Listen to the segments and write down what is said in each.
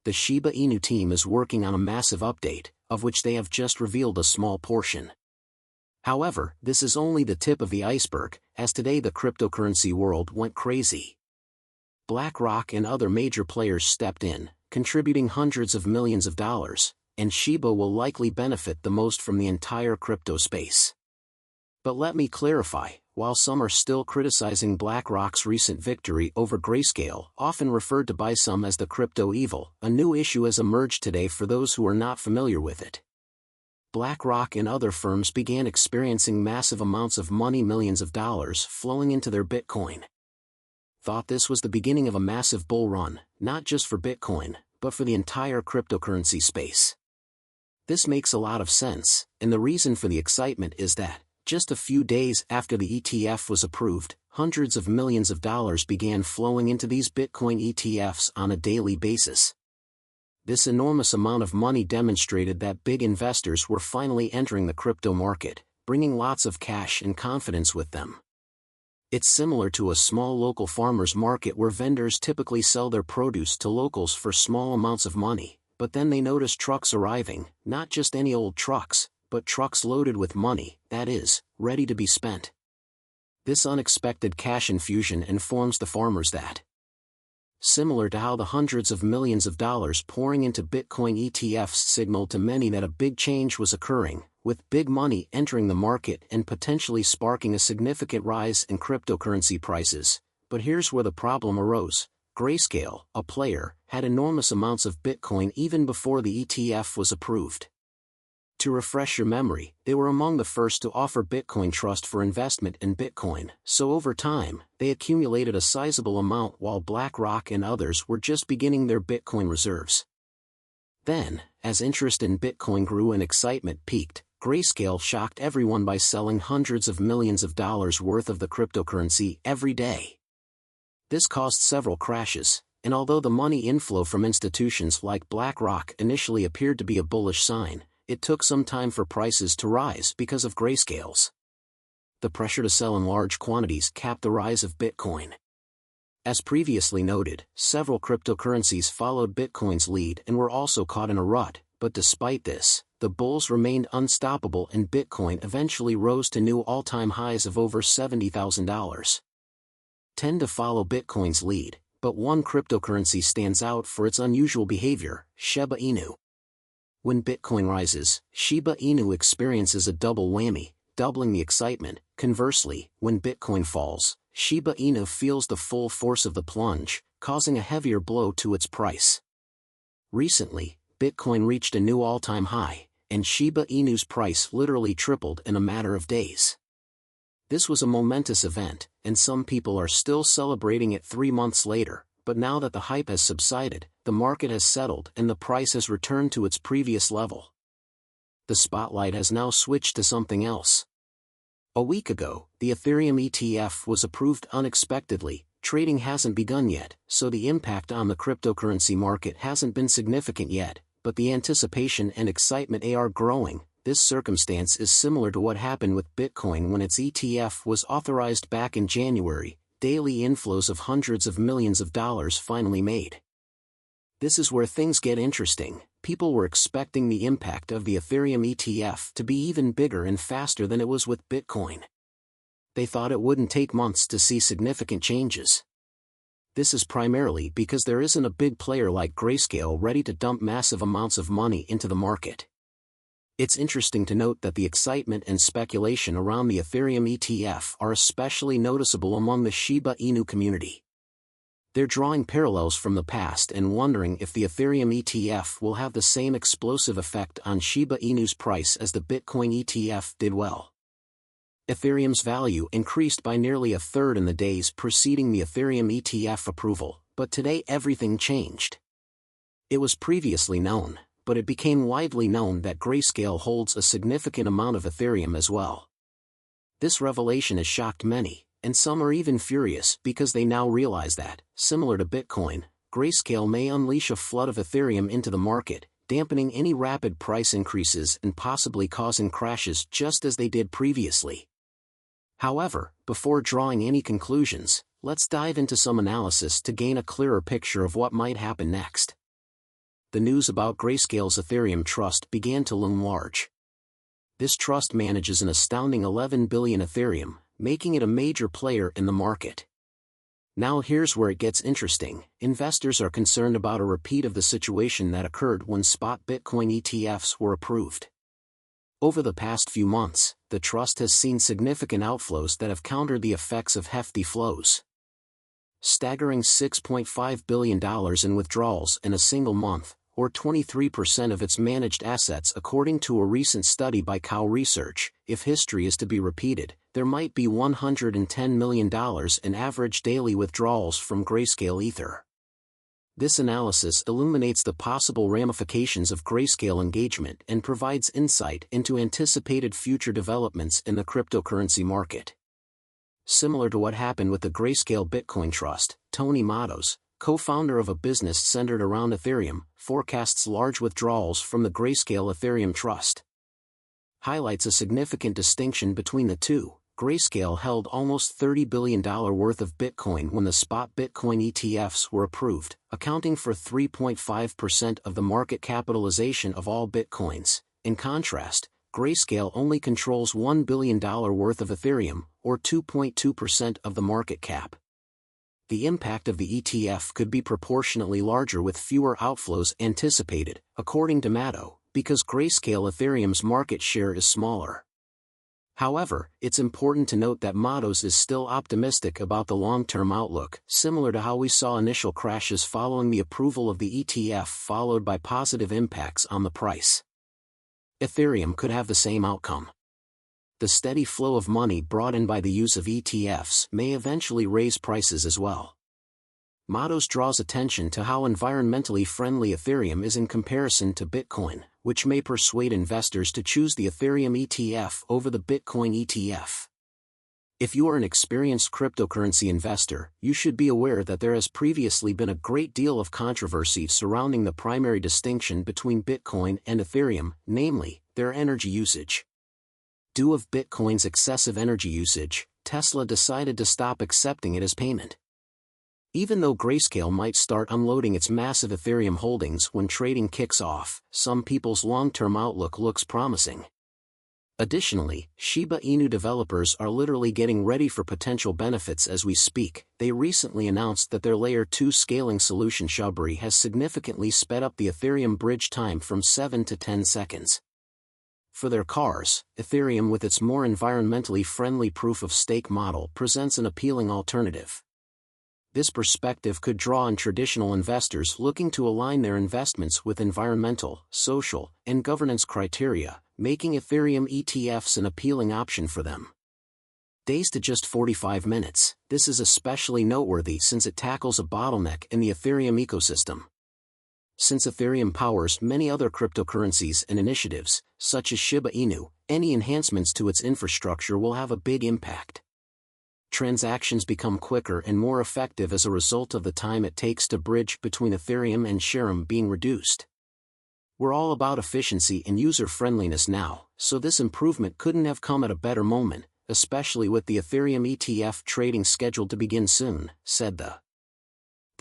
the Shiba Inu team is working on a massive update, of which they have just revealed a small portion. However, this is only the tip of the iceberg, as today the cryptocurrency world went crazy. BlackRock and other major players stepped in, contributing hundreds of millions of dollars, and Shiba will likely benefit the most from the entire crypto space. But let me clarify, while some are still criticizing BlackRock's recent victory over Grayscale, often referred to by some as the crypto evil, a new issue has emerged today for those who are not familiar with it. BlackRock and other firms began experiencing massive amounts of money, millions of dollars flowing into their Bitcoin. Thought this was the beginning of a massive bull run, not just for Bitcoin, but for the entire cryptocurrency space. This makes a lot of sense, and the reason for the excitement is that, just a few days after the ETF was approved, hundreds of millions of dollars began flowing into these Bitcoin ETFs on a daily basis. This enormous amount of money demonstrated that big investors were finally entering the crypto market, bringing lots of cash and confidence with them. It's similar to a small local farmers market where vendors typically sell their produce to locals for small amounts of money, but then they notice trucks arriving, not just any old trucks, but trucks loaded with money, that is, ready to be spent. This unexpected cash infusion informs the farmers that, similar to how the hundreds of millions of dollars pouring into Bitcoin ETFs signaled to many that a big change was occurring, with big money entering the market and potentially sparking a significant rise in cryptocurrency prices. But here's where the problem arose. Grayscale, a player, had enormous amounts of Bitcoin even before the ETF was approved. To refresh your memory, they were among the first to offer Bitcoin Trust for investment in Bitcoin, so over time, they accumulated a sizable amount while BlackRock and others were just beginning their Bitcoin reserves. Then, as interest in Bitcoin grew and excitement peaked, Grayscale shocked everyone by selling hundreds of millions of dollars worth of the cryptocurrency every day. This caused several crashes, and although the money inflow from institutions like BlackRock initially appeared to be a bullish sign, it took some time for prices to rise because of Grayscale's. The pressure to sell in large quantities capped the rise of Bitcoin. As previously noted, several cryptocurrencies followed Bitcoin's lead and were also caught in a rut, but despite this, the bulls remained unstoppable and Bitcoin eventually rose to new all-time highs of over $70,000. Tend to follow Bitcoin's lead, but one cryptocurrency stands out for its unusual behavior, Shiba Inu. When Bitcoin rises, Shiba Inu experiences a double whammy, doubling the excitement. Conversely, when Bitcoin falls, Shiba Inu feels the full force of the plunge, causing a heavier blow to its price. Recently, Bitcoin reached a new all-time high, and Shiba Inu's price literally tripled in a matter of days. This was a momentous event, and some people are still celebrating it 3 months later, but now that the hype has subsided, the market has settled and the price has returned to its previous level. The spotlight has now switched to something else. A week ago, the Ethereum ETF was approved unexpectedly. Trading hasn't begun yet, so the impact on the cryptocurrency market hasn't been significant yet, but the anticipation and excitement are growing. This circumstance is similar to what happened with Bitcoin when its ETF was authorized back in January. Daily inflows of hundreds of millions of dollars finally made. This is where things get interesting. People were expecting the impact of the Ethereum ETF to be even bigger and faster than it was with Bitcoin. They thought it wouldn't take months to see significant changes. This is primarily because there isn't a big player like Grayscale ready to dump massive amounts of money into the market. It's interesting to note that the excitement and speculation around the Ethereum ETF are especially noticeable among the Shiba Inu community. They're drawing parallels from the past and wondering if the Ethereum ETF will have the same explosive effect on Shiba Inu's price as the Bitcoin ETF did. Well, Ethereum's value increased by nearly a third in the days preceding the Ethereum ETF approval, but today everything changed. It was previously known, but it became widely known that Grayscale holds a significant amount of Ethereum as well. This revelation has shocked many, and some are even furious because they now realize that, similar to Bitcoin, Grayscale may unleash a flood of Ethereum into the market, dampening any rapid price increases and possibly causing crashes just as they did previously. However, before drawing any conclusions, let's dive into some analysis to gain a clearer picture of what might happen next. the news about Grayscale's Ethereum trust began to loom large. This trust manages an astounding 11 billion Ethereum, making it a major player in the market. Now here's where it gets interesting. Investors are concerned about a repeat of the situation that occurred when spot Bitcoin ETFs were approved. Over the past few months, the trust has seen significant outflows that have countered the effects of hefty flows. Staggering $6.5 billion in withdrawals in a single month, or 23% of its managed assets according to a recent study by Cow Research. If history is to be repeated, there might be $110 million in average daily withdrawals from Grayscale Ether. This analysis illuminates the possible ramifications of Grayscale engagement and provides insight into anticipated future developments in the cryptocurrency market. Similar to what happened with the Grayscale Bitcoin Trust, Tony Matos, co-founder of a business centered around Ethereum, forecasts large withdrawals from the Grayscale Ethereum Trust. Highlights a significant distinction between the two. Grayscale held almost $30 billion worth of Bitcoin when the spot Bitcoin ETFs were approved, accounting for 3.5% of the market capitalization of all Bitcoins. In contrast, Grayscale only controls $1 billion worth of Ethereum, or 2.2% of the market cap. The impact of the ETF could be proportionately larger with fewer outflows anticipated, according to Mato, because Grayscale Ethereum's market share is smaller. However, it's important to note that Matos is still optimistic about the long-term outlook, similar to how we saw initial crashes following the approval of the ETF followed by positive impacts on the price. Ethereum could have the same outcome. The steady flow of money brought in by the use of ETFs may eventually raise prices as well. Matos draws attention to how environmentally friendly Ethereum is in comparison to Bitcoin, which may persuade investors to choose the Ethereum ETF over the Bitcoin ETF. If you are an experienced cryptocurrency investor, you should be aware that there has previously been a great deal of controversy surrounding the primary distinction between Bitcoin and Ethereum, namely, their energy usage. Due to Bitcoin's excessive energy usage, Tesla decided to stop accepting it as payment. Even though Grayscale might start unloading its massive Ethereum holdings when trading kicks off, some people's long-term outlook looks promising. Additionally, Shiba Inu developers are literally getting ready for potential benefits as we speak. They recently announced that their Layer 2 scaling solution Shibari has significantly sped up the Ethereum bridge time from 7 to 10 seconds. For their cars, Ethereum with its more environmentally friendly proof-of-stake model presents an appealing alternative. This perspective could draw in traditional investors looking to align their investments with environmental, social, and governance criteria, making Ethereum ETFs an appealing option for them. Days to just 45 minutes. This is especially noteworthy since it tackles a bottleneck in the Ethereum ecosystem. Since Ethereum powers many other cryptocurrencies and initiatives, such as Shiba Inu, any enhancements to its infrastructure will have a big impact. Transactions become quicker and more effective as a result of the time it takes to bridge between Ethereum and Shibari being reduced. We're all about efficiency and user-friendliness now, so this improvement couldn't have come at a better moment, especially with the Ethereum ETF trading scheduled to begin soon, said the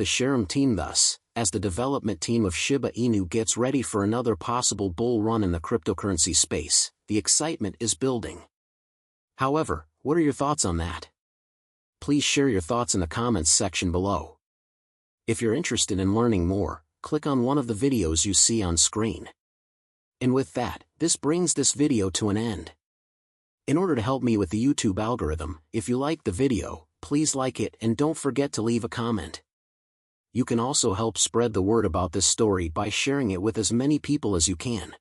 Shibari team. Thus, as the development team of Shiba Inu gets ready for another possible bull run in the cryptocurrency space, the excitement is building. However, what are your thoughts on that? Please share your thoughts in the comments section below. If you're interested in learning more, click on one of the videos you see on screen. And with that, this brings this video to an end. In order to help me with the YouTube algorithm, if you like the video, please like it and don't forget to leave a comment. You can also help spread the word about this story by sharing it with as many people as you can.